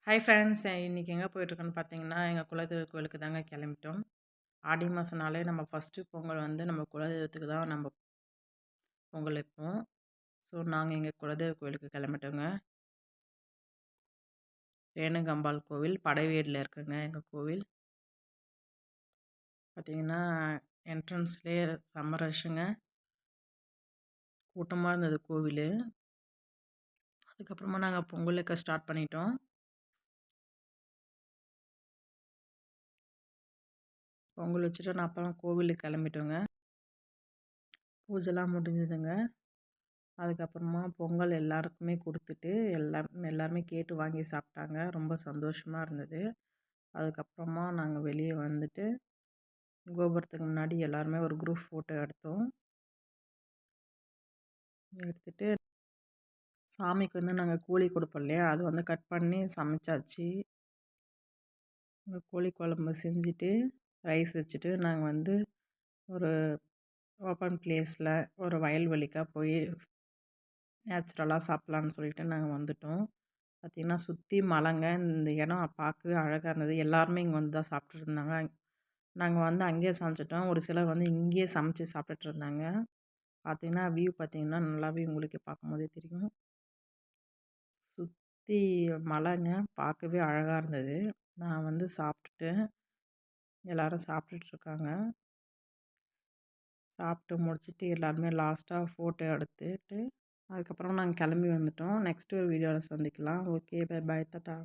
Hi friends, இன்றைக்கி எங்கே போயிட்டுருக்கோன்னு பார்த்தீங்கன்னா, எங்கள் குலதெய்வ கோயிலுக்கு தாங்க கிளம்பிட்டோம். ஆடி மாதம்னாலே நம்ம ஃபஸ்ட்டு பொங்கல் வந்து நம்ம குலதெய்வத்துக்கு தான் நம்ம பொங்கல் வைப்போம். ஸோ நாங்கள் எங்கள் குலதெய்வ கோயிலுக்கு கிளம்பிட்டோங்க. ரேணுகம்பாள் கோவில் படைவீடில் இருக்குங்க எங்கள் கோவில். பார்த்தீங்கன்னா என்ட்ரன்ஸ்லேயே செம்ம ரஷ்ஷுங்க. கூட்டமாக இருந்தது கோவில். அதுக்கப்புறமா நாங்கள் பொங்கல் வைக்க ஸ்டார்ட் பண்ணிட்டோம். பொங்கல் வச்சுட்டு நான் அப்புறம் கோவிலுக்கு கிளம்பிட்டோங்க. பூஜைலாம் முடிஞ்சுதுங்க. அதுக்கப்புறமா பொங்கல் எல்லாருக்குமே கொடுத்துட்டு எல்லாருமே கேட்டு வாங்கி சாப்பிட்டாங்க. ரொம்ப சந்தோஷமாக இருந்தது. அதுக்கப்புறமா நாங்கள் வெளியே வந்துட்டு கோபுரத்துக்கு முன்னாடி எல்லாருமே ஒரு குரூப் ஃபோட்டோ எடுத்தோம். எடுத்துட்டு சாமிக்கு வந்து நாங்கள் கோழி கொடுப்போம் இல்லையா, அது வந்து கட் பண்ணி சமைச்சாச்சு. கோழி குழம்பு செஞ்சுட்டு ரைஸ் வச்சுட்டு நாங்கள் வந்து ஒரு ஓப்பன் பிளேஸில் ஒரு வயல்வெளிக்காக போய் நேச்சுரலாக சாப்பிட்லான்னு சொல்லிட்டு நாங்கள் வந்துட்டோம். பார்த்திங்கன்னா சுற்றி மலைங்க. இந்த இடம் பார்க்கவே அழகாக இருந்தது. எல்லாருமே இங்கே வந்து தான் சாப்பிட்டுட்டு இருந்தாங்க. நாங்கள் வந்து அங்கேயே சமைச்சிட்டோம். ஒரு சிலர் வந்து இங்கேயே சமைச்சு சாப்பிட்டுட்டு இருந்தாங்க. பார்த்திங்கன்னா வியூ பார்த்திங்கன்னா நல்லாவே உங்களுக்கு பார்க்கும்போதே தெரியும். சுற்றி மலைங்க, பார்க்கவே அழகாக இருந்தது. நான் வந்து சாப்பிட்டுட்டு எல்லோரும் சாப்பிட்டுட்ருக்காங்க. சாப்பிட்டு முடிச்சுட்டு எல்லாருமே லாஸ்ட்டாக ஃபோட்டோ எடுத்துட்டு அதுக்கப்புறம் நாங்கள் கிளம்பி வந்துட்டோம். நெக்ஸ்ட்டு ஒரு வீடியோவில் சந்திக்கலாம். Okay, bye bye, tata.